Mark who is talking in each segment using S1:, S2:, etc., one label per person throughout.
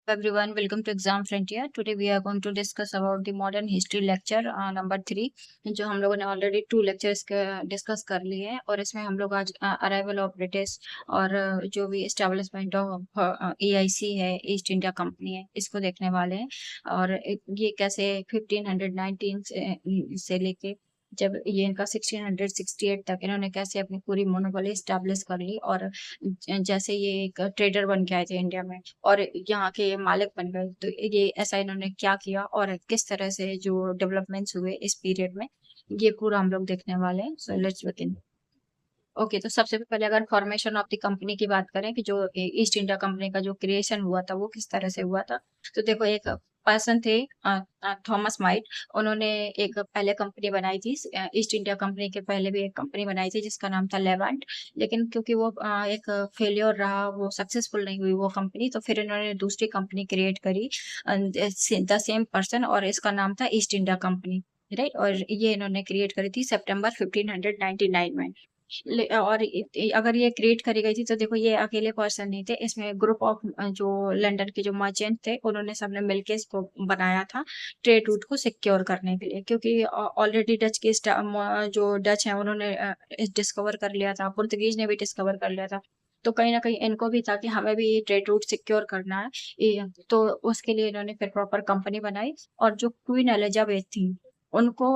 S1: Everyone, welcome to Exam Frontier. Today we are going to discuss about the modern history lecture number 3, जो हम लोगों ने already 2 lectures discuss कर लिए हैं। और इसमें हम लोग आज अराइवल ऑफ ब्रिटिश और जो भी एस्टेब्लिशमेंट ऑफ EIC है, ईस्ट इंडिया कंपनी है, इसको देखने वाले हैं। और ये कैसे 1519 से लेके जब ये इनका 1668 तक इन्होंने कैसे अपनी पूरी मोनोपोली स्टैब्लिश कर ली, और जैसे ये एक ट्रेडर बन के आए थे इंडिया में और यहाँ के मालिक बन गए, तो ये ऐसा इन्होंने क्या किया और किस तरह से जो डेवलपमेंट्स हुए इस पीरियड में, ये पूरा हम लोग देखने वाले हैं। So let's begin. ओके, तो सबसे पहले अगर फॉर्मेशन ऑफ द कंपनी की बात करें कि जो ईस्ट इंडिया कंपनी का जो क्रिएशन हुआ था वो किस तरह से हुआ था, तो देखो एक पर्सन थे थॉमस माइट। उन्होंने एक पहले कंपनी बनाई थी, ईस्ट इंडिया कंपनी के पहले भी एक कंपनी बनाई थी जिसका नाम था लेवेंट। लेकिन क्योंकि वो एक फेलियर रहा, वो सक्सेसफुल नहीं हुई वो कंपनी, तो फिर इन्होंने दूसरी कंपनी क्रिएट करी द सेम पर्सन, और इसका नाम था ईस्ट इंडिया कंपनी, राइट। और ये इन्होंने क्रिएट करी थी सितंबर 1599 में। और अगर ये क्रिएट करी गई थी तो देखो ये अकेले पर्सन नहीं थे, इसमें ग्रुप ऑफ जो लंदन के जो मर्चेंट थे उन्होंने सबने मिलके इसको बनाया था ट्रेड रूट को सिक्योर करने के लिए। क्योंकि ऑलरेडी डच के जो डच है उन्होंने डिस्कवर कर लिया था, पुर्तगीज ने भी डिस्कवर कर लिया था, तो कहीं ना कहीं इनको भी था कि हमें भी ये ट्रेड रूट सिक्योर करना है। तो उसके लिए इन्होंने फिर प्रॉपर कंपनी बनाई। और जो क्वीन एलिजाबेथ थी उनको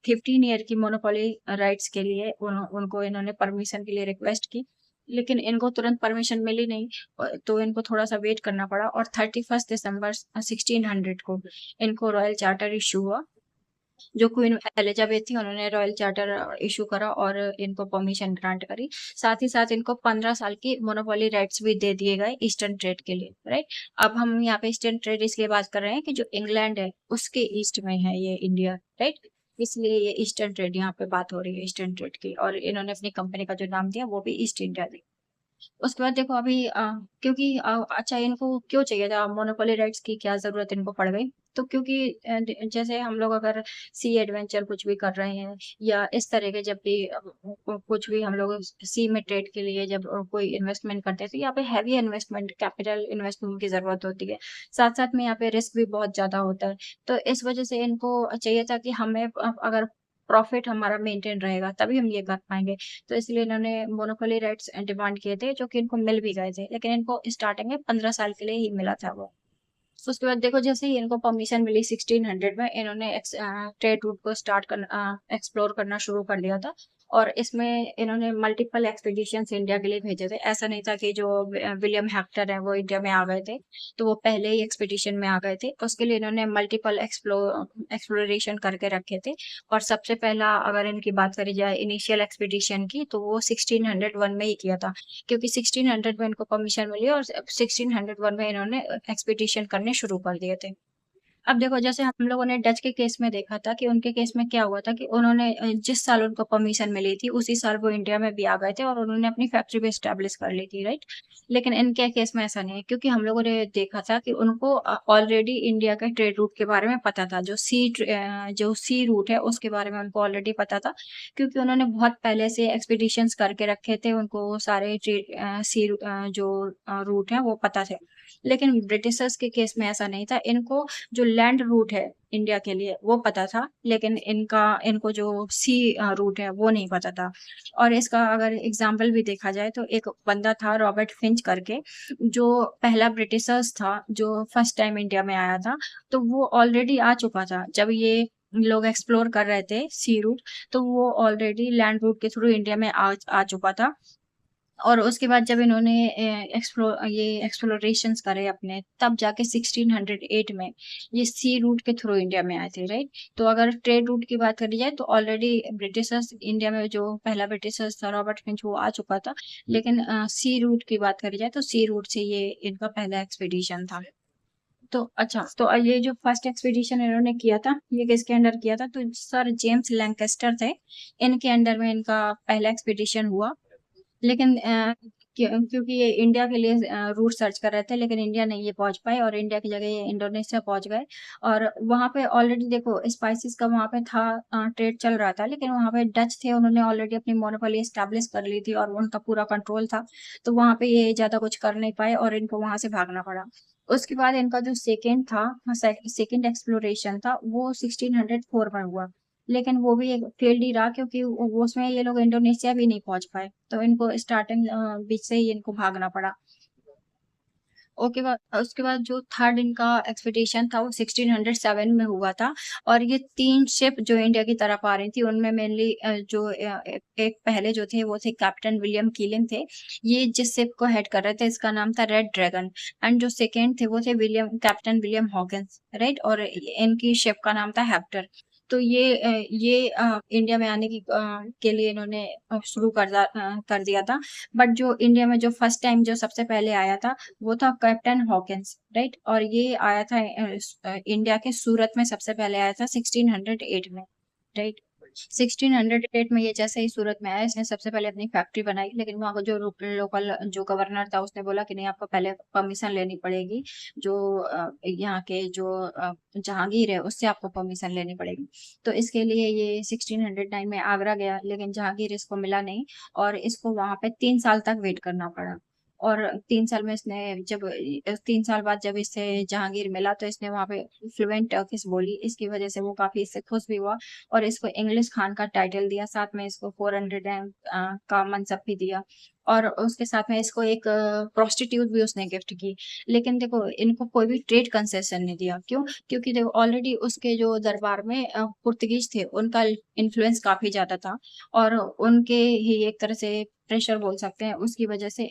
S1: 15 ईयर की मोनोपोली राइट्स के लिए उनको इन्होंने परमिशन के लिए रिक्वेस्ट की, लेकिन इनको तुरंत परमिशन मिली नहीं। तो इनको थोड़ा सा वेट करना पड़ा, और 31 दिसंबर 1600 को इनको रॉयल चार्टर इशू हुआ। जो क्वीन एलिजाबेथ थी उन्होंने रॉयल चार्टर इशू करा और इनको परमिशन ग्रांट करी। साथ ही साथ इनको 15 साल की मोनोपोली राइट्स भी दे दिए गए ईस्टर्न ट्रेड के लिए, राइट। अब हम यहाँ पे ईस्टर्न ट्रेड इसलिए बात कर रहे हैं कि जो इंग्लैंड है उसके ईस्ट में है ये इंडिया, राइट। इसलिए ये ईस्टर्न ट्रेड यहाँ पे बात हो रही है ईस्टर्न ट्रेड की, और इन्होंने अपनी कंपनी का जो नाम दिया वो भी ईस्ट इंडिया दिया। उसके बाद देखो अभी क्योंकि अच्छा इनको क्यों चाहिए था मोनोपोली राइट्स की, क्या जरूरत इनको पड़ गई, तो क्योंकि जैसे हम लोग अगर सी एडवेंचर कुछ भी कर रहे हैं या इस तरह के जब भी कुछ भी हम लोग सी में ट्रेड के लिए जब कोई इन्वेस्टमेंट करते हैं, तो यहाँ पे हैवी इन्वेस्टमेंट, कैपिटल इन्वेस्टमेंट की जरूरत होती है। साथ साथ में यहाँ पे रिस्क भी बहुत ज्यादा होता है। तो इस वजह से इनको चाहिए था कि हमें अगर प्रॉफिट हमारा मेंटेन रहेगा तभी हम ये कर पाएंगे। तो इसलिए इन्होंने मोनोपोली राइट्स डिमांड किए थे, जो कि इनको मिल भी गए थे, लेकिन इनको स्टार्टिंग में 15 साल के लिए ही मिला था वो। उसके बाद देखो जैसे ही इनको परमिशन मिली 1600 में, इन्होंने ट्रेड रूट को स्टार्ट करना, एक्सप्लोर करना शुरू कर दिया था। और इसमें इन्होंने मल्टीपल एक्सपीडिशंस इंडिया के लिए भेजे थे। ऐसा नहीं था कि जो विलियम हेक्टर है वो इंडिया में आ गए थे तो वो पहले ही एक्सपीडिशन में आ गए थे। उसके लिए इन्होंने मल्टीपल एक्सप्लोरेशन करके रखे थे। और सबसे पहला अगर इनकी बात करी जाए इनिशियल एक्सपीडिशन की, तो वो 1601 में ही किया था, क्योंकि 1600 में इनको परमिशन मिली और 1601 में इन्होंने एक्सपीडिशन करने शुरू कर दिए थे। अब देखो जैसे हम लोगों ने डच के केस में देखा था कि उनके केस में क्या हुआ था कि उन्होंने जिस साल उनको परमिशन मिली थी उसी साल वो इंडिया में भी आ गए थे और उन्होंने अपनी फैक्ट्री भी स्टैब्लिश कर ली थी, राइट। लेकिन इनके केस में ऐसा नहीं है, क्योंकि हम लोगों ने देखा था कि उनको ऑलरेडी इंडिया के ट्रेड रूट के बारे में पता था। जो सी रूट है उसके बारे में उनको ऑलरेडी पता था, क्योंकि उन्होंने बहुत पहले से एक्सपीडिशंस करके रखे थे। उनको वो सारे जो रूट है वो पता थे। लेकिन ब्रिटिशर्स के केस में ऐसा नहीं था। इनको जो लैंड रूट है इंडिया के लिए वो पता था, लेकिन इनको जो सी रूट है वो नहीं पता था। और इसका अगर एग्जाम्पल भी देखा जाए तो एक बंदा था रॉबर्ट फिंच करके, जो पहला ब्रिटिशर्स था जो फर्स्ट टाइम इंडिया में आया था। तो वो ऑलरेडी आ चुका था जब ये लोग एक्सप्लोर कर रहे थे सी रूट, तो वो ऑलरेडी लैंड रूट के थ्रू इंडिया में आ चुका था। और उसके बाद जब इन्होंने ये एक्सप्लोरेशंस करे अपने, तब जाके 1608 में ये सी रूट के थ्रू इंडिया में आए थे, राइट। तो अगर ट्रेड रूट की बात करी जाए तो ऑलरेडी ब्रिटिशर्स इंडिया में जो पहला ब्रिटिशर्स था रॉबर्ट फिंच वो आ चुका था। लेकिन सी रूट की बात करी जाए तो सी रूट से ये इनका पहला एक्सपीडिशन था। तो अच्छा, तो ये जो फर्स्ट एक्सपीडिशन इन्होंने किया था ये किसके अंडर किया था, तो सर जेम्स लैंकेस्टर थे, इनके अंडर में इनका पहला एक्सपीडिशन हुआ। लेकिन क्योंकि ये इंडिया के लिए रूट सर्च कर रहे थे, लेकिन इंडिया नहीं ये पहुंच पाए और इंडिया की जगह ये इंडोनेशिया पहुंच गए। और वहां पे ऑलरेडी देखो स्पाइसेस का वहां पे था, ट्रेड चल रहा था, लेकिन वहां पे डच थे, उन्होंने ऑलरेडी अपनी मोनोपोली एस्टेब्लिश कर ली थी और उनका पूरा कंट्रोल था। तो वहां पे ये ज्यादा कुछ कर नहीं पाए और इनको वहां से भागना पड़ा। उसके बाद इनका जो सेकेंड था, सेकेंड एक्सप्लोरेशन था, वो 1604 में हुआ, लेकिन वो भी एक फेल्ड ही रहा, क्योंकि वो उसमें ये लोग इंडोनेशिया भी नहीं पहुंच पाए, तो इनको स्टार्टिंग बीच से ही इनको भागना पड़ा। ओके, बाद उसके बाद जो थर्ड इनका एक्सपीडिशन था वो 1607 में हुआ था, और ये 3 शिप जो इंडिया की तरफ आ रही थी, उनमें मेनली जो एक पहले जो थे वो थे कैप्टन विलियम कीलिंग थे। ये जिस शिप को हेड कर रहे थे इसका नाम था रेड ड्रैगन, एंड जो सेकेंड थे वो थे कैप्टन विलियम हॉकिंस, राइट, और इनकी शिप का नाम था हेप्टर। तो ये इंडिया में आने के लिए इन्होंने शुरू कर दिया था। बट जो इंडिया में जो फर्स्ट टाइम जो सबसे पहले आया था वो था कैप्टन हॉकिंस, राइट, और ये आया था इंडिया के सूरत में सबसे पहले आया था 1608 में, राइट। 1608 में ये जैसे ही सूरत में आया, इसने सबसे पहले अपनी फैक्ट्री बनाई, लेकिन वहाँ का जो लोकल जो गवर्नर था उसने बोला कि नहीं, आपको पहले परमिशन लेनी पड़ेगी, जो यहाँ के जो जहांगीर है उससे आपको परमिशन लेनी पड़ेगी। तो इसके लिए ये 1609 में आगरा गया, लेकिन जहांगीर इसको मिला नहीं, और इसको वहां पे 3 साल तक वेट करना पड़ा। और 3 साल में इसने जब 3 साल बाद जब इससे जहांगीर मिला, तो इसने वहां पे फ्लुएंट टर्किश बोली, इसकी वजह से वो काफी इससे खुश भी हुआ, और इसको इंग्लिश खान का टाइटल दिया, साथ में इसको 400 का मनसब भी दिया, और उसके साथ में इसको एक प्रोस्टिट्यूट भी उसने गिफ्ट की। लेकिन देखो, इनको कोई भी ट्रेड कंसेशन नहीं दिया, क्यों? क्योंकि देखो ऑलरेडी उसके जो दरबार में पुर्तगीज थे, उनका इन्फ्लुएंस काफी ज्यादा था, और उनके ही एक तरह से प्रेशर बोल सकते हैं, उसकी वजह से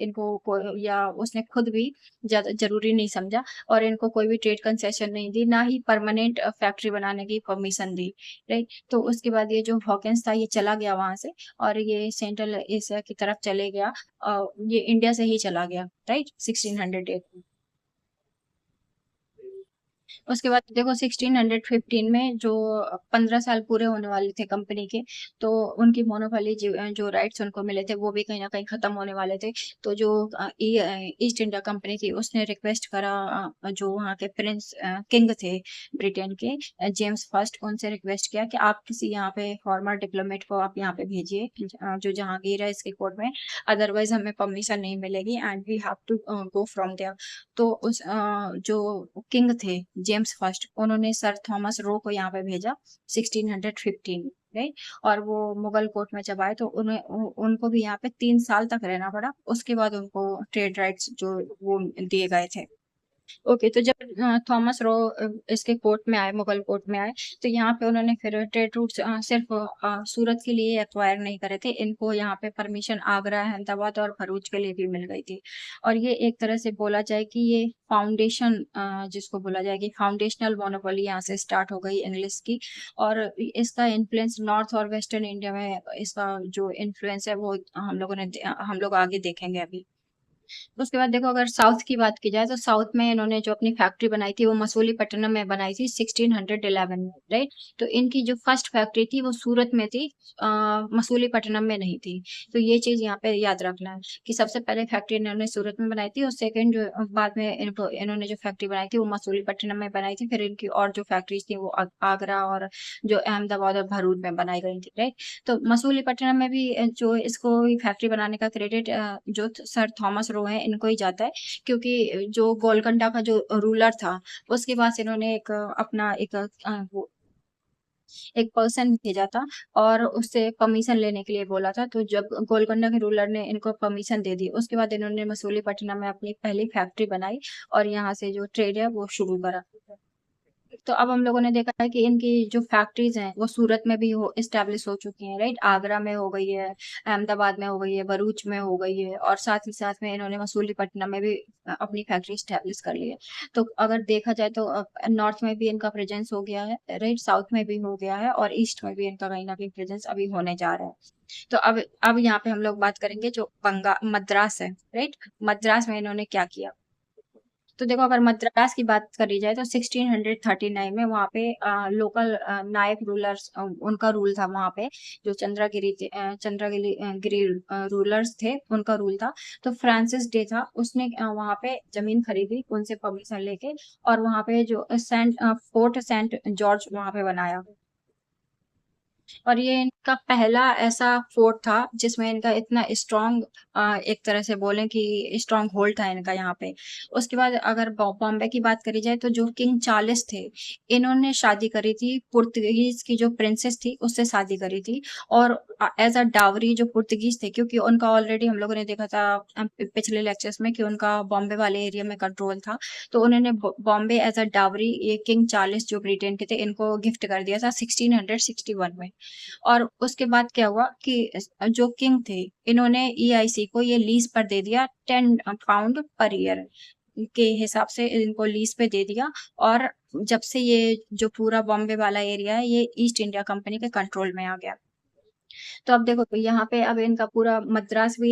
S1: या उसने खुद भी ज्यादा जरूरी नहीं समझा, और इनको कोई भी ट्रेड कंसेशन नहीं दी, ना ही परमानेंट फैक्ट्री बनाने की परमिशन दी, राइट। तो उसके बाद ये जो हॉकिंस था ये चला गया वहां से, और ये सेंट्रल एशिया की तरफ चले गया, ये इंडिया से ही चला गया, राइट, 1608 में। उसके बाद देखो 1615 में जो 15 साल पूरे होने वाले थे कंपनी के, तो उनकी मोनोपोली जो राइट्स उनको मिले थे वो भी कहीं ना कहीं खत्म होने वाले थे। तो जो ईस्ट इंडिया कंपनी थी उसने रिक्वेस्ट करा, जो वहाँ के प्रिंस किंग थे ब्रिटेन के, जेम्स फर्स्ट, उनसे रिक्वेस्ट किया कि आप किसी यहाँ पे फॉर्मर डिप्लोमेट को आप यहाँ पे भेजिए, जो जहांगीर है इसके कोर्ट में, अदरवाइज हमें परमिशन नहीं मिलेगी, and we have to go from there. तो जो किंग थे जेम्स फर्स्ट, उन्होंने सर थॉमस रो को यहाँ पे भेजा 1615, राइट। और वो मुगल कोर्ट में जब आए तो उनको भी यहाँ पे 3 साल तक रहना पड़ा, उसके बाद उनको ट्रेड राइट्स जो वो दिए गए थे। ओके, तो जब थॉमस रो इसके कोर्ट में आए, मुगल कोर्ट में आए, तो यहाँ पे उन्होंने फिर ट्रेड रूट्स सिर्फ सूरत के लिए एक्वायर नहीं करे थे, इनको यहाँ पे परमिशन आगरा, अहमदाबाद और भरूच के लिए भी मिल गई थी। और ये एक तरह से बोला जाए कि ये फाउंडेशन, जिसको बोला जाए कि फाउंडेशनल मोनोपोली यहाँ से स्टार्ट हो गई इंग्लिश की, और इसका इन्फ्लुएंस नॉर्थ और वेस्टर्न इंडिया में, इसका जो इन्फ्लुएंस है वो हम लोग आगे देखेंगे अभी। उसके बाद देखो, अगर साउथ की बात की जाए तो साउथ में इन्होंने जो अपनी फैक्ट्री बनाई थी वो मसूलीपट्टनम में बनाई थी 1611 में, राइट। तो इनकी जो फर्स्ट फैक्ट्री थी वो सूरत में थी, मसूलीपट्टनम में नहीं थी। तो ये चीज यहाँ पे याद रखना है कि सबसे पहले फैक्ट्री इन्होंने सूरत में बनाई थी, और सेकंड जो बाद में इन्होंने जो फैक्ट्री बनाई थी वो मसूलीपट्टनम में बनाई थी। फिर इनकी और जो फैक्ट्रीज थी वो आगरा और जो अहमदाबाद और भरूच में बनाई गई थी, राइट। तो मसूलीपट्टनम में भी जो इसको फैक्ट्री बनाने का क्रेडिट जो सर थॉमस रो है इनको ही जाता है, क्योंकि जो गोलकंडा का जो रूलर था उसके पास इन्होंने अपना एक पर्सन भेजा था, और उससे परमिशन लेने के लिए बोला था। तो जब गोलकोंडा के रूलर ने इनको परमिशन दे दी, उसके बाद इन्होंने मसूलीपट्टनम में अपनी पहली फैक्ट्री बनाई, और यहाँ से जो ट्रेड है वो शुरू करा। तो अब हम लोगों ने देखा है कि इनकी जो फैक्ट्रीज हैं वो सूरत में भी हो इस्टेब्लिश हो चुकी हैं, राइट, आगरा में हो गई है, अहमदाबाद में हो गई है, भरूच में हो गई है, और साथ ही साथ में इन्होंने मसूलीपट्टनम में भी अपनी फैक्ट्री इस्टेब्लिश कर ली है। तो अगर देखा जाए तो नॉर्थ में भी इनका प्रेजेंस हो गया है, राइट, साउथ में भी हो गया है, और ईस्ट में भी इनका कहीं ना कहीं प्रेजेंस अभी होने जा रहा है। तो अब यहाँ पे हम लोग बात करेंगे जो मद्रास है, राइट। मद्रास में इन्होंने क्या किया? तो देखो, अगर मद्रास की बात करी जाए तो 1639 में वहाँ पे लोकल नायक रूलर्स, उनका रूल था वहाँ पे, जो चंद्रगिरी गिरी रूलर्स थे उनका रूल था। तो फ्रांसिस डे था, उसने वहाँ पे जमीन खरीदी उनसे परमिशन लेके, और वहाँ पे जो फोर्ट सेंट जॉर्ज वहाँ पे बनाया। और ये इनका पहला ऐसा फोर्ट था जिसमें इनका इतना स्ट्रॉन्ग एक तरह से बोलें कि स्ट्रॉन्ग होल्ड था इनका यहाँ पे। उसके बाद अगर बॉम्बे की बात करी जाए तो जो किंग चार्ल्स थे, इन्होंने शादी करी थी पुर्तगीज की जो प्रिंसेस थी उससे शादी करी थी। और एज अ डावरी जो पुर्तगीज थे, क्योंकि उनका ऑलरेडी हम लोगों ने देखा था पिछले लेक्चर्स में कि उनका बॉम्बे वाले एरिया में कंट्रोल था, तो उन्होंने बॉम्बे एज अ डावरी ये किंग चार्ल्स जो ब्रिटेन के थे इनको गिफ्ट कर दिया था 1661 में। और उसके बाद क्या हुआ कि जो किंग थे, इन्होंने ईआईसी को ये लीज पर दे दिया 10 पाउंड पर ईयर के हिसाब से इनको लीज पे दे दिया। और जब से ये जो पूरा बॉम्बे वाला एरिया है ये ईस्ट इंडिया कंपनी के कंट्रोल में आ गया। तो अब देखो यहाँ पे अब इनका पूरा मद्रास भी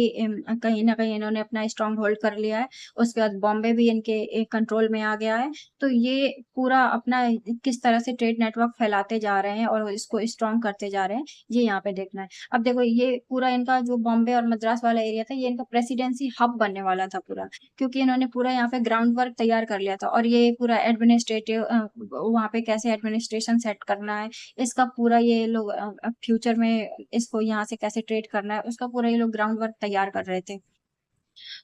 S1: कहीं ना कहीं इन्होंने अपना स्ट्रॉन्ग होल्ड कर लिया है। उसके बाद बॉम्बे भी इनके कंट्रोल में आ गया है। तो ये पूरा अपना किस तरह से ट्रेड नेटवर्क फैलाते जा रहे हैं और इसको स्ट्रॉन्ग करते जा रहे हैं, ये यहाँ पे देखना है। अब देखो ये पूरा इनका जो बॉम्बे और मद्रास वाला एरिया था ये इनका प्रेसिडेंसी हब बनने वाला था पूरा, क्योंकि इन्होंने पूरा यहाँ पे ग्राउंड वर्क तैयार कर लिया था। और ये पूरा एडमिनिस्ट्रेटिव वहाँ पे कैसे एडमिनिस्ट्रेशन सेट करना है, इसका पूरा ये लोग फ्यूचर में इसको यहाँ से कैसे ट्रेड करना है उसका पूरा ये लोग ग्राउंड वर्क तैयार कर रहे थे।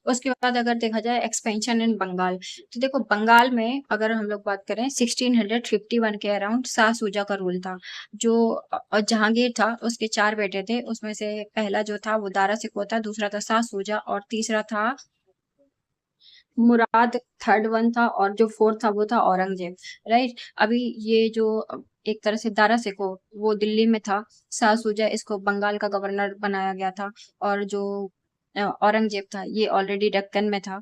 S1: उसके बाद अगर देखा जाए एक्सपेंशन इन बंगाल, तो देखो बंगाल में अगर हम लोग बात करें 1651 के अराउंड शाह सूजा का रूल था। जो जहांगीर था उसके 4 बेटे थे, उसमें से पहला जो था वो दारा सिकोता था, दूसरा था शाह सूजा और तीसरा था मुराद, थर्ड वन था और जो फोर्थ था वो था औरंगजेब। राइट। अभी ये जो एक तरह से दारा सिको वो दिल्ली में था, शाह सूजा इसको बंगाल का गवर्नर बनाया गया था, और जो औरंगजेब था ये ऑलरेडी दक्कन में था,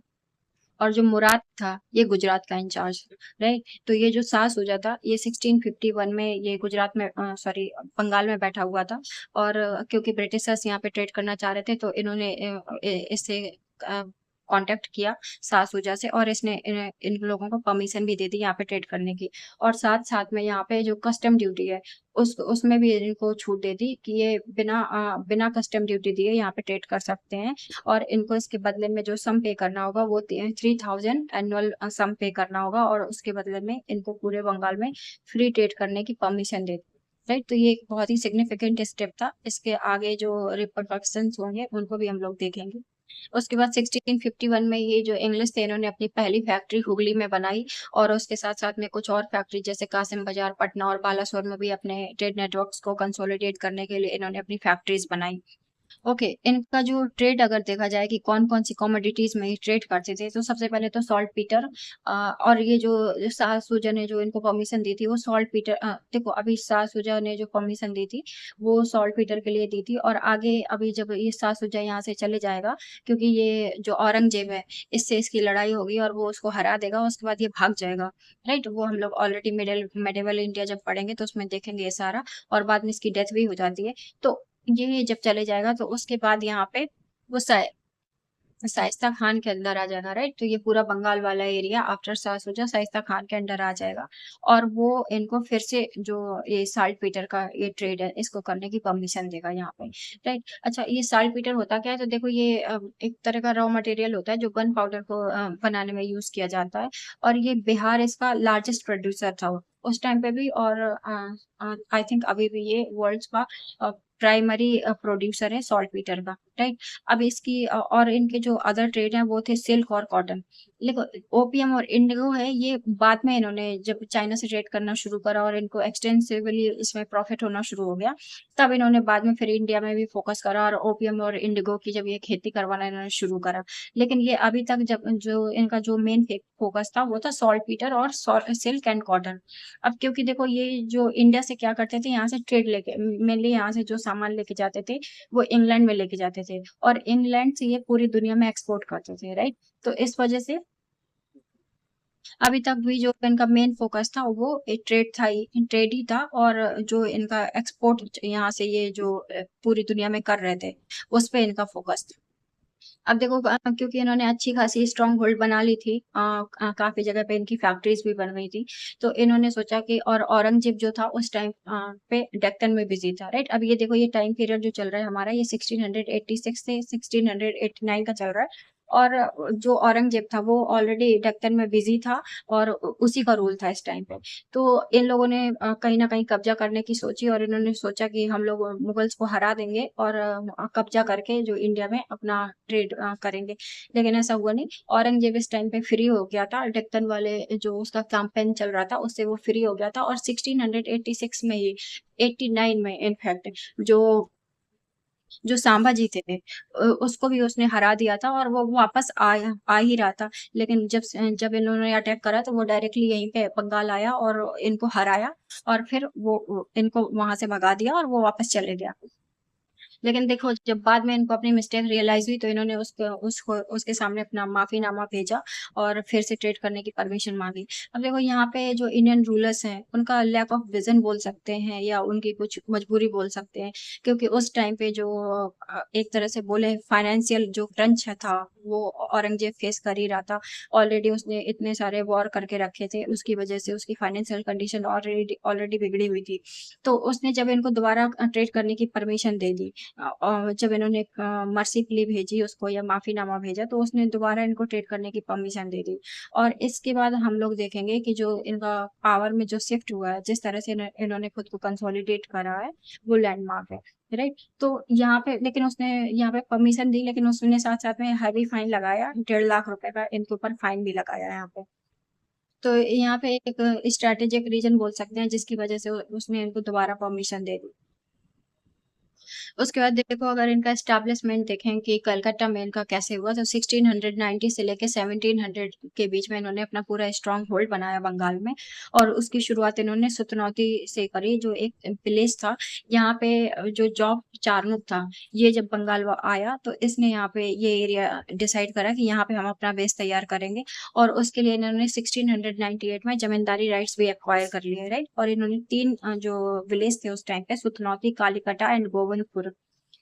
S1: और जो मुराद था ये गुजरात का इंचार्ज था। राइट। तो ये जो शाह सूजा था ये 1651 में ये गुजरात में सॉरी बंगाल में बैठा हुआ था। और क्योंकि ब्रिटिशर्स यहाँ पे ट्रेड करना चाह रहे थे तो इन्होंने इससे कांटेक्ट किया शाह सूजा से, और इसने इन लोगों को परमिशन भी दे दी यहाँ पे ट्रेड करने की। और साथ साथ में यहाँ पे जो कस्टम ड्यूटी है उसमें भी इनको छूट दे दी कि ये बिना कस्टम ड्यूटी दिए यहाँ पे ट्रेड कर सकते हैं। और इनको इसके बदले में जो सम पे करना होगा वो 3000 एनुअल सम पे करना होगा, और उसके बदले में इनको पूरे बंगाल में फ्री ट्रेड करने की परमिशन दे दी। राइट। तो ये एक बहुत ही सिग्निफिकेंट स्टेप था। इसके आगे जो रिपरकशंस होंगे उनको भी हम लोग देखेंगे। उसके बाद 1651 में ये जो इंग्लिश थे इन्होंने अपनी पहली फैक्ट्री हुगली में बनाई, और उसके साथ साथ में कुछ और फैक्ट्री जैसे कासिम बाजार, पटना और बालासोर में भी अपने ट्रेड नेटवर्क्स को कंसोलिडेट करने के लिए इन्होंने अपनी फैक्ट्रीज बनाई। ओके। इनका जो ट्रेड अगर देखा जाए कि कौन कौन सी कमोडिटीज में ट्रेड करते थे, तो सबसे पहले तो सॉल्ट पीटर, और ये जो शाह सूजा ने जो इनको परमिशन दी थी वो सॉल्ट पीटर, देखो अभी शाह सूजा ने जो परमिशन दी थी वो सॉल्ट पीटर के लिए दी थी। और आगे अभी जब ये शाह सूजा यहाँ से चले जाएगा, क्योंकि ये जो औरंगजेब है इससे इसकी लड़ाई होगी और वो उसको हरा देगा, उसके बाद ये भाग जाएगा। राइट। वो हम लोग ऑलरेडी मेडिवल इंडिया जब पढ़ेंगे तो उसमें देखेंगे ये सारा, और बाद में इसकी डेथ भी हो जाती है। तो ये जब चले जाएगा तो उसके बाद यहाँ पे वो शाइस्ता खान के अंदर आ जाएगा। राइट। तो ये पूरा बंगाल वाला एरिया आफ्टर शाह सूजा शाइस्ता खान के अंदर आ जाएगा, और वो इनको फिर से जो ये साल्ट पीटर का ये ट्रेड है इसको करने की परमिशन देगा यहाँ पे। राइट। अच्छा, ये साल्ट पीटर होता क्या है, तो देखो ये एक तरह का रॉ मटेरियल होता है जो गन पाउडर को बनाने में यूज किया जाता है। और ये बिहार इसका लार्जेस्ट प्रोड्यूसर था उस टाइम पे भी, और आई थिंक अभी भी ये वर्ल्ड का प्राइमरी प्रोड्यूसर है सॉल्ट पीटर का। राइट। अब इसकी और इनके जो अदर ट्रेड है वो थे सिल्क और कॉटन। देखो ओपियम और इंडिगो है ये बाद में इन्होंने जब चाइना से ट्रेड करना शुरू करा और इनको एक्सटेंसिवली इसमें प्रॉफिट होना शुरू हो गया, तब इन्होंने बाद में फिर इंडिया में भी फोकस करा और ओपियम और इंडिगो की जब ये खेती करवाना इन्होंने शुरू करा। लेकिन ये अभी तक जब जो इनका जो मेन फोकस था वो था सॉल्ट पीटर और सिल्क एंड कॉटन। अब क्योंकि देखो ये जो इंडिया से क्या करते थे, यहाँ से ट्रेड लेके मेनली यहाँ से जो सामान लेके जाते थे वो इंग्लैंड में लेके जाते थे, और इंग्लैंड से ये पूरी दुनिया में एक्सपोर्ट करते थे। राइट। तो इस वजह से अभी तक भी जो इनका मेन फोकस था वो ट्रेड ही था, और जो इनका एक्सपोर्ट यहाँ से ये जो पूरी दुनिया में कर रहे थे उस पे इनका फोकस था। अब देखो क्योंकि इन्होंने अच्छी खासी स्ट्रॉन्ग होल्ड बना ली थी, काफी जगह पे इनकी फैक्ट्रीज भी बन गई थी, तो इन्होंने सोचा कि, और औरंगजेब जो था उस टाइम पे डेक्कन में बिजी था। राइट। अब ये देखो ये टाइम पीरियड जो चल रहा है हमारा ये 1686 से 1689 का चल रहा है। और जो औरंगजेब था वो ऑलरेडी दक्कन में बिजी था और उसी का रूल था इस टाइम पे। तो इन लोगों ने कहीं ना कहीं कब्जा करने की सोची और इन्होंने सोचा कि हम लोग मुगल्स को हरा देंगे और कब्जा करके जो इंडिया में अपना ट्रेड करेंगे। लेकिन ऐसा हुआ नहीं। औरंगजेब इस टाइम पे फ्री हो गया था, दक्कन वाले जो उसका कैंपेन चल रहा था उससे वो फ्री हो गया था और 1686 में ही, 89 में इनफैक्ट, जो जो सांबाजी थे उसको भी उसने हरा दिया था और वो वापस आ ही रहा था। लेकिन जब इन्होंने अटैक करा तो वो डायरेक्टली यहीं पे बंगाल आया और इनको हराया और फिर वो इनको वहां से भगा दिया और वो वापस चले गया। लेकिन देखो जब बाद में इनको अपनी मिस्टेक रियलाइज हुई तो इन्होंने उसको उसके सामने अपना माफीनामा भेजा और फिर से ट्रेड करने की परमिशन मांगी। अब देखो यहाँ पे जो इंडियन रूलर्स हैं उनका लैक ऑफ विजन बोल सकते हैं या उनकी कुछ मजबूरी बोल सकते हैं, क्योंकि उस टाइम पे जो एक तरह से बोले फाइनेंशियल जो क्रंच था वो औरंगजेब फेस कर ही रहा था। ऑलरेडी उसने इतने सारे वॉर करके रखे थे, उसकी वजह से उसकी फाइनेंशियल कंडीशन ऑलरेडी ऑलरेडी बिगड़ी हुई थी। तो उसने जब इनको दोबारा ट्रेड करने की परमिशन दे दी, जब इन्होंने मर्सी प्ली भेजी उसको या माफीनामा भेजा तो उसने दोबारा इनको ट्रेड करने की परमिशन दे दी। और इसके बाद हम लोग देखेंगे कि जो इनका पावर में जो शिफ्ट हुआ है, जिस तरह से इन्होंने खुद को कंसोलिडेट करा है, वो लैंडमार्क है। राइट। तो यहाँ पे लेकिन उसने यहाँ पे परमिशन दी, लेकिन उसने साथ साथ में हैवी फाइन लगाया, 1.5 लाख रुपए का इनके ऊपर फाइन भी लगाया यहाँ पे। तो यहाँ पे एक स्ट्रेटेजिक रीजन बोल सकते हैं जिसकी वजह से उसने इनको दोबारा परमिशन दे दी। उसके बाद देखो अगर इनका एस्टैब्लिशमेंट देखें कि कलकत्ता में इनका कैसे हुआ, तो 1690 से लेके 1700 के बीच में इन्होंने अपना पूरा स्ट्रॉन्ग होल्ड बनाया बंगाल में। और उसकी शुरुआत इन्होंने सुतनौती से करी, जो एक विलेज था यहाँ पे। जो जॉब चारनुक था, ये जब बंगाल आया तो इसने यहाँ पे ये एरिया डिसाइड करा कि यहाँ पे हम अपना बेस तैयार करेंगे। और उसके लिए इन्होंने 1698 में जमींदारी राइट्स भी एक्वायर कर लिए। राइट। और इन्होंने तीन जो विलेज थे उस टाइम पे, सुतनौती, कालीकटा एंड गोविंदपुर,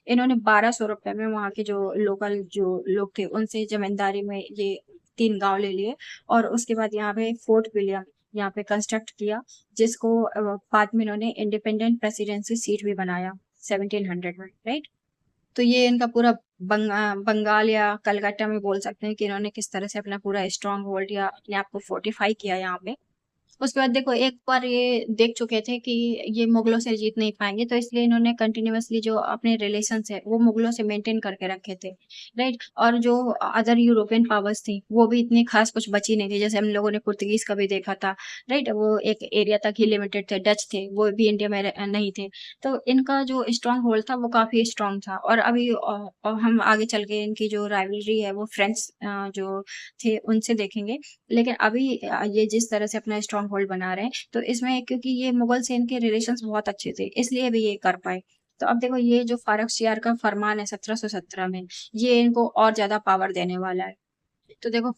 S1: इन्होंने 1200 रुपए में वहां के जो लोकल जो लोग थे उनसे जमींदारी में ये तीन गांव ले लिए। और उसके बाद यहाँ पे फोर्ट विलियम यहाँ पे कंस्ट्रक्ट किया, जिसको बाद में इन्होंने इंडिपेंडेंट प्रेसिडेंसी सीट भी बनाया 1700 में। राइट। तो ये इनका पूरा बंगाल या कलकत्ता में बोल सकते हैं कि इन्होंने किस तरह से अपना पूरा स्ट्रॉन्ग होल्ड या अपने आप को फोर्टिफाई किया यहाँ पे। उसके बाद देखो एक बार ये देख चुके थे कि ये मुगलों से जीत नहीं पाएंगे, तो इसलिए इन्होंने कंटिन्यूअसली जो अपने रिलेशंस है वो मुगलों से मेंटेन करके रखे थे। राइट। और जो अदर यूरोपियन पावर्स थी वो भी इतनी खास कुछ बची नहीं थी, जैसे हम लोगों ने पुर्तगीज का भी देखा था। राइट। वो एक एरिया तक ही लिमिटेड थे, डच थे, वो भी इंडिया में नहीं थे। तो इनका जो स्ट्रॉन्ग होल्ड था वो काफी स्ट्रॉन्ग था। और अभी हम आगे चल के इनकी जो राइवलरी है वो फ्रेंड्स जो थे उनसे देखेंगे। लेकिन अभी ये जिस तरह से अपना स्ट्रॉन्ग होल्ड बना रहे हैं, तो इसमें क्योंकि ये मुगल से इनके रिलेशंस बहुत अच्छे थे इसलिए भी ये कर पाए। तो अब देखो ये जो फारूक शियार का फरमान है 1717 में, ये इनको और ज्यादा पावर देने वाला है। तो देखो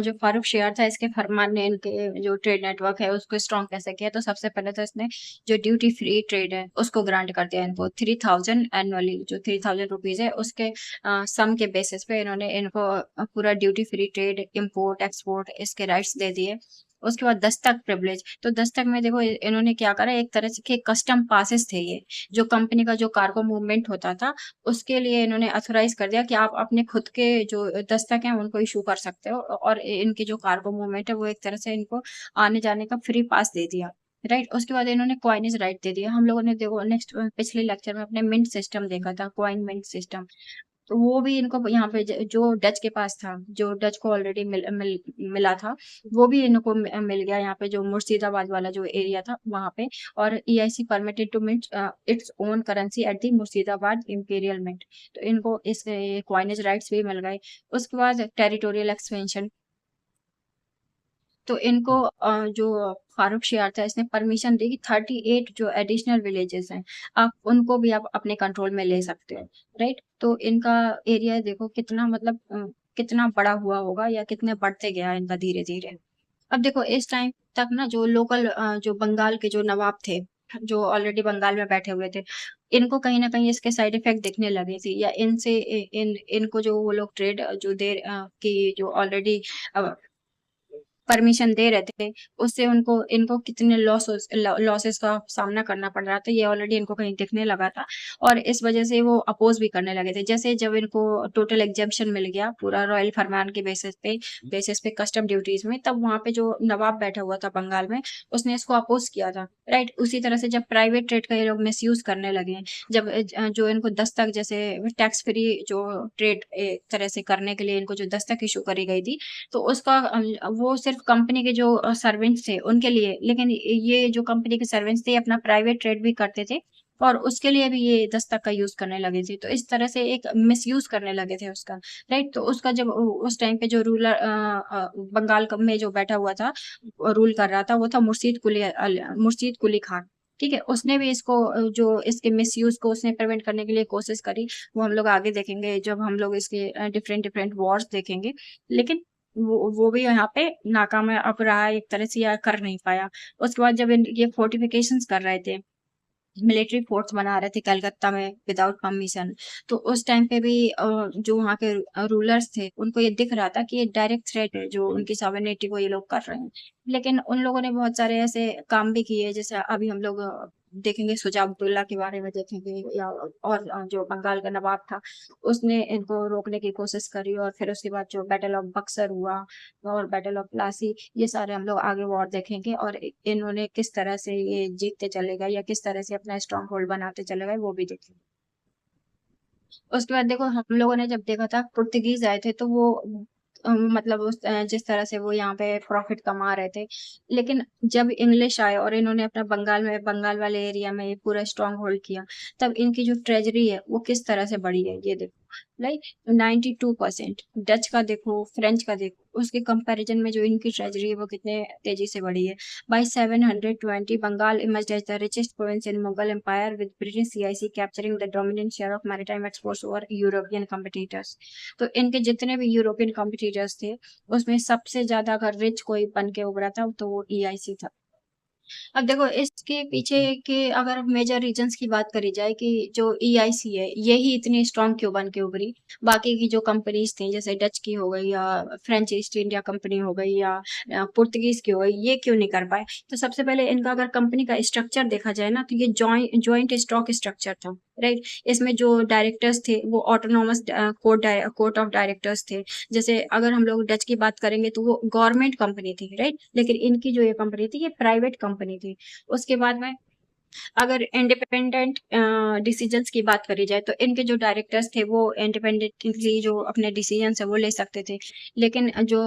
S1: जो फारूक शियार था, इसके फरमान ने इनके जो ट्रेड नेटवर्क है उसको स्ट्रॉन्ग कैसे किया। तो सबसे पहले तो इसने जो ड्यूटी फ्री ट्रेड है उसको ग्रांट कर दिया इनको 3000 एनुअली, जो 3000 रुपीज है उसके सम के बेसिस पे इन्होंने इनको पूरा duty free trade, import export इसके राइट्स दे दिए। उसके बाद दस्तक प्रिविलेज, तो दस्तक में देखो इन्होंने क्या करा, एक तरह से के कस्टम पासेस थे ये, जो कंपनी का जो कार्गो मूवमेंट होता था उसके लिए इन्होंने अथोराइज कर दिया कि आप अपने खुद के जो दस्तक हैं उनको इशू कर सकते हो। और इनकी जो कार्गो मूवमेंट है वो एक तरह से इनको आने जाने का फ्री पास दे दिया। राइट। उसके बाद इन्होंने क्वाइनेज राइट दे दिया। हम लोगों ने देखो नेक्स्ट पिछले लेक्चर में अपने मिंट सिस्टम देखा था, क्वाइन मिंट सिस्टम। तो वो भी इनको यहाँ पे जो डच के पास था, जो डच को ऑलरेडी मिला था, वो भी इनको मिल गया यहाँ पे, जो मुर्शिदाबाद वाला जो एरिया था वहां पे। और EIC permitted to mint its own currency at the Murshidabad imperial mint, तो इनको इस क्वाइनेज राइट्स भी मिल गए। उसके बाद टेरिटोरियल एक्सपेंशन, तो इनको जो फारूक शियार था इसने परमिशन दी कि 38 जो एडिशनल विलेजेस हैं आप उनको भी आप अपने कंट्रोल में ले सकते हो। राइट। तो इनका एरिया देखो कितना मतलब कितना बड़ा हुआ होगा या कितने बढ़ते गया इनका धीरे धीरे। अब देखो इस टाइम तक ना जो लोकल जो बंगाल के जो नवाब थे, जो ऑलरेडी बंगाल में बैठे हुए थे, इनको कहीं ना कहीं इसके साइड इफेक्ट दिखने लगे थे, या इनसे इनको जो वो लोग ट्रेड जो देर की जो ऑलरेडी परमिशन दे रहे थे, उससे उनको इनको कितने लॉसेस का सामना करना पड़ रहा था, ये ऑलरेडी इनको कहीं दिखने लगा था और इस वजह से वो अपोज भी करने लगे थे। जैसे जब इनको टोटल एग्जेम्पशन मिल गया पूरा रॉयल फरमान के बेसिस पे कस्टम ड्यूटीज में, तब वहां पे जो नवाब बैठा हुआ था बंगाल में, उसने इसको अपोज किया था, राइट। उसी तरह से जब प्राइवेट ट्रेड का ये लोग मिसयूज करने लगे हैं, जब जो इनको दस्तक जैसे टैक्स फ्री जो ट्रेड एक तरह से करने के लिए इनको जो दस्तक इशू करी गई थी, तो उसका वो सिर्फ कंपनी के जो सर्वेंट्स थे उनके लिए, लेकिन ये जो कंपनी के सर्वेंट्स थे अपना प्राइवेट ट्रेड भी करते थे और उसके लिए भी ये दस्तक का यूज करने लगे थे, तो इस तरह से एक मिसयूज करने लगे थे उसका, राइट। तो उसका जब उस टाइम पे जो रूलर बंगाल में जो बैठा हुआ था, रूल कर रहा था, वो था मुर्शीद कुली खान, ठीक है। उसने भी इसको जो इसके मिसयूज को उसने प्रिवेंट करने के लिए कोशिश करी, वो हम लोग आगे देखेंगे जब हम लोग इसके डिफरेंट डिफरेंट वॉर्स देखेंगे, लेकिन वो भी यहाँ पे नाकाम अब रहा एक तरह से, या कर नहीं पाया। उसके बाद जब ये फोर्टिफिकेशंस कर रहे थे, मिलिट्री फोर्स बना रहे थे कलकत्ता में विदाउट परमिशन, तो उस टाइम पे भी जो वहाँ के रूलर्स थे उनको ये दिख रहा था कि ये डायरेक्ट थ्रेट है जो उनकी सॉवरेनिटी को ये लोग कर रहे हैं, लेकिन उन लोगों ने बहुत सारे ऐसे काम भी किए, जैसे अभी हम लोग देखेंगे सुजाउद्दौला के बारे में देखेंगे, या और जो बंगाल का नवाब था उसने इनको रोकने की कोशिश करी, और फिर उसके बाद जो बैटल ऑफ बक्सर हुआ और बैटल ऑफ प्लासी, ये सारे हम लोग आगे वॉर देखेंगे और इन्होंने किस तरह से ये जीतते चले गए या किस तरह से अपना स्ट्रॉन्ग होल्ड बनाते चले गए, वो भी देखेंगे। उसके बाद देखो हम लोगों ने जब देखा था पुर्तगीज आए थे, तो वो मतलब जिस तरह से वो यहाँ पे प्रॉफिट कमा रहे थे, लेकिन जब इंग्लिश आए और इन्होंने अपना बंगाल वाले एरिया में ये पूरा स्ट्रॉन्ग होल्ड किया, तब इनकी जो ट्रेजरी है वो किस तरह से बढ़ी है ये देखो, लाइक 92%। डच का देखो, फ्रेंच का देखो, उसके कंपैरिजन में जो इनकी ट्रेजरी है वो कितने तेजी से बढ़ी है। By 720 Bengal emerged as the richest province in Mughal empire with British CIC capturing the dominant share of maritime exports over European competitors। तो इनके जितने भी यूरोपियन कॉम्पिटिटर्स थे उसमें सबसे ज्यादा अगर रिच कोई बन के उभरा था तो वो EIC था। अब देखो इसके पीछे के अगर मेजर रीजंस की बात करी जाए कि जो EIC है यही इतनी स्ट्रांग क्यों बन के उभरी, बाकी की जो कंपनीज थी जैसे डच की हो गई या फ्रेंच ईस्ट इंडिया कंपनी हो गई या पुर्तगीज की हो गई, ये क्यों नहीं कर पाए। तो सबसे पहले इनका अगर कंपनी का स्ट्रक्चर देखा जाए ना, तो ये जॉइंट स्टॉक स्ट्रक्चर था, राइट। इसमें जो डायरेक्टर्स थे वो ऑटोनोमस कोर्ट ऑफ डायरेक्टर्स थे। जैसे अगर हम लोग डच की बात करेंगे तो वो गवर्नमेंट कंपनी थी, राइट, लेकिन इनकी जो ये कंपनी थी ये प्राइवेट कंपनी थी। उसके बाद में अगर इंडिपेंडेंट डिसीजंस की बात करी जाए तो इनके जो डायरेक्टर्स थे वो इंडिपेंडेंटली जो अपने डिसीजन है वो ले सकते थे, लेकिन जो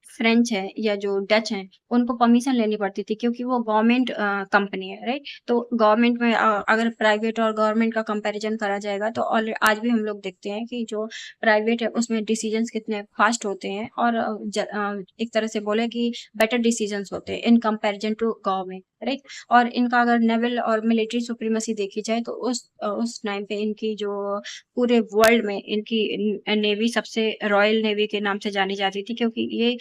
S1: फ्रेंच है या जो डच है उनको परमिशन लेनी पड़ती थी, क्योंकि वो गवर्नमेंट कंपनी है, राइट। तो गवर्नमेंट में अगर प्राइवेट और गवर्नमेंट का कंपैरिजन करा जाएगा तो आज भी हम लोग देखते हैं कि जो प्राइवेट है उसमें डिसीजंस कितने फास्ट होते हैं और एक तरह से बोले कि बेटर डिसीजंस होते हैं in comparison to government, right. और इनका अगर नेवल और मिलिट्री सुप्रीमेसी देखी जाए तो उस टाइम पे इनकी जो पूरे वर्ल्ड में इनकी नेवी सबसे रॉयल नेवी के नाम से जानी जाती थी, क्योंकि ये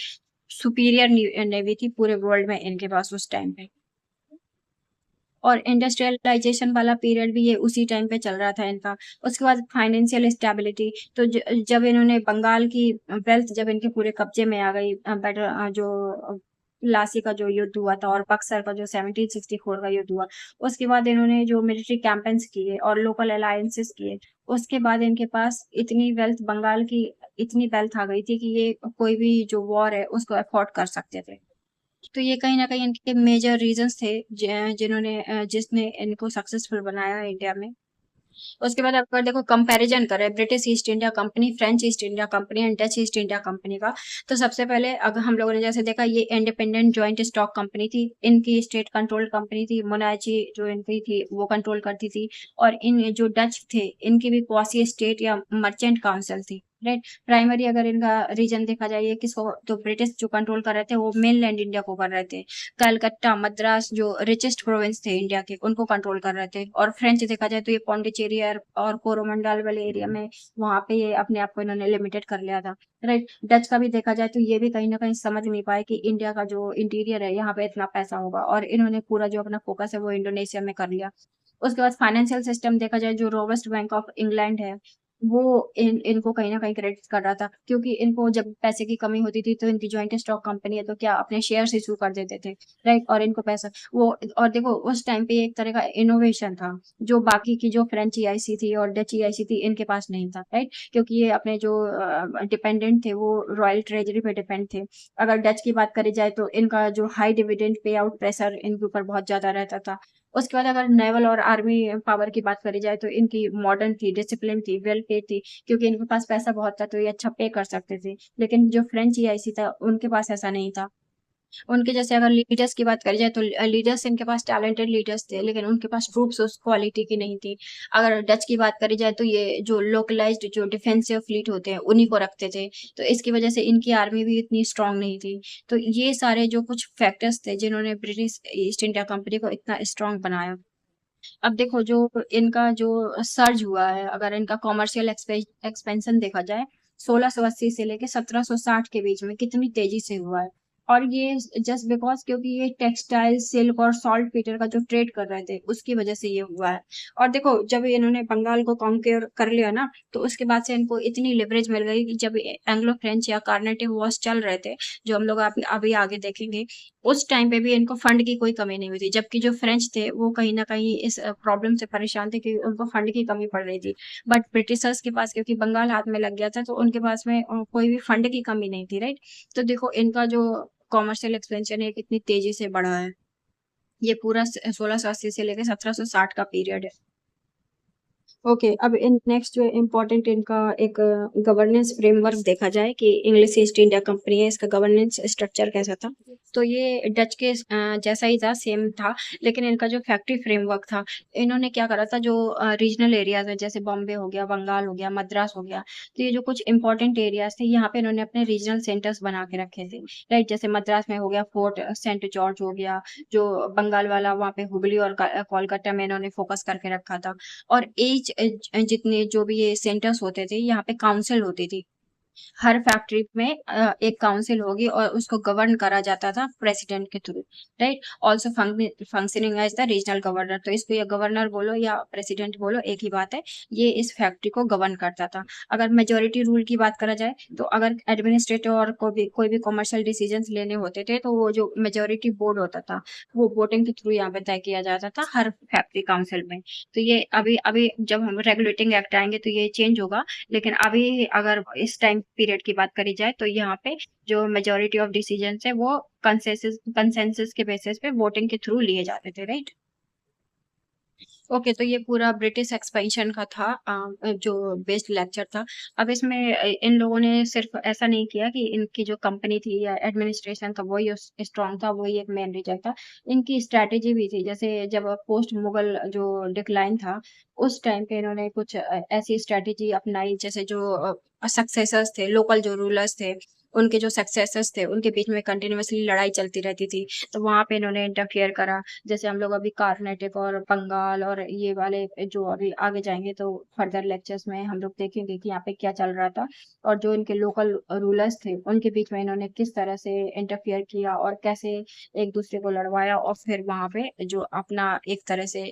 S1: सुपीरियर नेवी थी पूरे वर्ल्ड में इनके पास उस टाइम पे। और इंडस्ट्रियलाइजेशन वाला पीरियड भी ये उसी टाइम पे चल रहा था इनका। उसके बाद फाइनेंशियल स्टेबिलिटी, तो जब इन्होंने बंगाल की वेल्थ जब इनके पूरे कब्जे में आ गई, बेटर जो प्लासी का जो युद्ध हुआ था और बक्सर का जो 1764 का युद्ध हुआ, उसके बाद इन्होंने जो मिलिट्री कैंपेन्स किए और लोकल अलायंसेस किए, उसके बाद इनके पास इतनी वेल्थ बंगाल की इतनी वेल्थ आ गई थी कि ये कोई भी जो वॉर है उसको अफोर्ड कर सकते थे। तो ये कहीं ना कहीं इनके मेजर रीजंस थे जिसने इनको सक्सेसफुल बनाया इंडिया में। उसके बाद अगर देखो कंपैरिजन करें British east India company, French east India company and Dutch east India company का, तो सबसे पहले अगर हम लोगों ने जैसे देखा ये इंडिपेंडेंट जॉइंट स्टॉक कंपनी थी, इनकी स्टेट कंट्रोल कंपनी थी, मोनार्ची जो इनकी थी वो कंट्रोल करती थी। और इन जो डच थे इनकी भी क्वासी स्टेट या मर्चेंट काउंसिल थी, राइट। प्राइमरी अगर इनका रीजन देखा जाए किसको, तो ब्रिटिश जो कंट्रोल कर रहे थे वो मेनलैंड इंडिया को कर रहे थे। कलकत्ता मद्रास जो रिचेस्ट प्रोविंस थे इंडिया के उनको कंट्रोल कर रहे थे। और फ्रेंच देखा जाए तो ये पौंडीचेरी और कोरोमंडल वाले एरिया में वहां पे ये अपने आप को इन्होंने लिमिटेड कर लिया था, राइट। डच का भी देखा जाए तो ये भी कहीं ना कहीं समझ नहीं पाए कि इंडिया का जो इंटीरियर है यहाँ पे इतना पैसा होगा, और इन्होंने पूरा जो अपना फोकस है वो इंडोनेशिया में कर लिया। उसके बाद फाइनेंशियल सिस्टम देखा जाए जो रोबस्ट बैंक ऑफ इंग्लैंड है वो इनको कहीं न कहीं क्रेडिट कर रहा था, क्योंकि इनको जब पैसे की कमी होती थी तो इनकी जॉइंट स्टॉक कंपनी है तो क्या अपने शेयर्स इश्यू कर देते थे, राइट? और इनको पैसा वो और देखो उस टाइम पे एक तरह का इनोवेशन था, जो बाकी की जो फ्रेंच ईआईसी थी और डच ईआईसी थी इनके पास नहीं था, राइट? क्योंकि ये अपने जो डिपेंडेंट थे वो रॉयल ट्रेजरी पे डिपेंड थे। अगर डच की बात करी जाए तो इनका जो high dividend pay out pressure इनके ऊपर बहुत ज़्यादा रहता था। उसके बाद अगर नेवल और आर्मी पावर की बात करी जाए तो इनकी मॉडर्न थी, डिसिप्लिन थी, वेल पेड थी, क्योंकि इनके पास पैसा बहुत था तो ये अच्छा पे कर सकते थे। लेकिन जो फ्रेंच ईआईसी था उनके पास ऐसा नहीं था। उनके जैसे अगर लीडर्स की बात करी जाए तो लीडर्स इनके पास टैलेंटेड लीडर्स थे, लेकिन उनके पास ट्रूप्स उस क्वालिटी की नहीं थी। अगर डच की बात करी जाए तो ये जो लोकलाइज्ड जो डिफेंसिव फ्लीट होते हैं उन्हीं को रखते थे, तो इसकी वजह से इनकी आर्मी भी इतनी स्ट्रांग नहीं थी। तो ये सारे जो कुछ फैक्टर्स थे जिन्होंने ब्रिटिश ईस्ट इंडिया कंपनी को इतना स्ट्रांग बनाया। अब देखो जो इनका जो सर्ज हुआ है, अगर इनका कॉमर्शियल एक्सपेंशन देखा जाए 1680 से लेके 1760 के बीच में कितनी तेजी से हुआ है। और ये जस्ट बिकॉज क्योंकि ये टेक्सटाइल सिल्क और सॉल्ट पीटर का जो ट्रेड कर रहे थे उसकी वजह से ये हुआ है। और देखो जब इन्होंने बंगाल को कॉन्कर कर लिया ना तो उसके बाद से इनको इतनी लिवरेज मिल गई कि जब एंग्लो फ्रेंच या कार्नेटिक वॉर्स चल रहे थे, जो हम लोग अभी आगे देखेंगे, उस टाइम पे भी इनको फंड की कोई कमी नहीं हुई थी, जबकि जो फ्रेंच थे वो कहीं न कहीं इस प्रॉब्लम से परेशान थे कि उनको फंड की कमी पड़ रही थी। बट ब्रिटिशर्स के पास क्योंकि बंगाल हाथ में लग गया था तो उनके पास में कोई भी फंड की कमी नहीं थी, राइट? तो देखो इनका जो कॉमर्शियल एक्सपेंशन है कितनी तेजी से बढ़ा है। ये पूरा 1680 से लेके 1760 का पीरियड है। ओके, अब इन नेक्स्ट जो इम्पोर्टेंट इनका एक गवर्नेंस फ्रेमवर्क देखा जाए कि इंग्लिश ईस्ट इंडिया कंपनी है, इसका गवर्नेंस स्ट्रक्चर कैसा था। तो ये डच के जैसा ही था, सेम था, लेकिन इनका जो फैक्ट्री फ्रेमवर्क था, इन्होंने क्या करा था, जो रीजनल एरियाज है जैसे बॉम्बे हो गया, बंगाल हो गया, मद्रास हो गया, तो ये जो कुछ इंपॉर्टेंट एरियाज थे यहाँ पे इन्होंने अपने रीजनल सेंटर्स बना के रखे थे, राइट? जैसे मद्रास में हो गया फोर्ट सेंट जॉर्ज हो गया, जो बंगाल वाला वहाँ पे हुबली और कोलकाता में इन्होंने फोकस करके रखा था। और एज जितने जो भी ये सेंटर्स होते थे यहाँ पे काउंसिल होती थी। हर फैक्ट्री में एक काउंसिल होगी और उसको गवर्न करा जाता था प्रेसिडेंट के through, right? Also functioning as the regional governor, तो इसको या गवर्नर बोलो या प्रेसिडेंट बोलो एक ही बात है। ये इस फैक्ट्री को गवर्न करता था। अगर मेजोरिटी रूल की बात करा जाए तो अगर एडमिनिस्ट्रेटिव और कोई भी कमर्शियल डिसीजन लेने होते थे तो वो जो मेजोरिटी बोर्ड होता था वो वोटिंग के थ्रू यहाँ पे तय किया जाता था हर फैक्ट्री काउंसिल में। तो ये अभी अभी जब हम रेगुलेटिंग एक्ट आएंगे तो ये चेंज होगा, लेकिन अभी अगर इस टाइम पीरियड की बात करी जाए तो यहाँ पे जो मेजोरिटी ऑफ डिसीजंस है वो कंसेंसस के बेसिस पे वोटिंग के थ्रू लिए जाते थे, राइट? ओके, तो ये पूरा ब्रिटिश एक्सपेंशन का था, जो बेस्ड लेक्चर था। अब इसमें इन लोगों ने सिर्फ ऐसा नहीं किया कि इनकी जो कंपनी थी या एडमिनिस्ट्रेशन था वही स्ट्रांग था, वही एक मेन रीजन था। इनकी स्ट्रैटेजी भी थी, जैसे जब पोस्ट मुगल जो डिक्लाइन था उस टाइम पे इन्होंने कुछ ऐसी स्ट्रैटेजी अपनाई, जैसे जो सक्सेसर्स थे, लोकल जो रूलर्स थे, उनके जो सक्सेसर्स थे उनके बीच में कंटिन्यूअसली लड़ाई चलती रहती थी, तो वहां पे इन्होंने इंटरफियर करा। जैसे हम लोग अभी कार्नेटिक और बंगाल और ये वाले जो अभी आगे जाएंगे तो फर्दर लेक्चर्स में हम लोग देखेंगे कि यहाँ पे क्या चल रहा था, और जो इनके लोकल रूलर्स थे उनके बीच में इन्होंने किस तरह से इंटरफियर किया और कैसे एक दूसरे को लड़वाया और फिर वहां पे जो अपना एक तरह से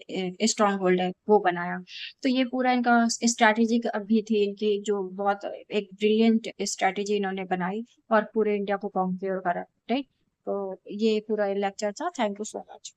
S1: स्ट्रॉन्ग होल्ड है वो बनाया। तो ये पूरा इनका स्ट्रैटेजिक भी थी इनकी, जो बहुत एक ब्रिलियंट स्ट्रैटेजी इन्होंने बनाई और पूरे इंडिया को कॉन्क्योर करा, राइट? तो ये पूरा लेक्चर था। Thank you so much.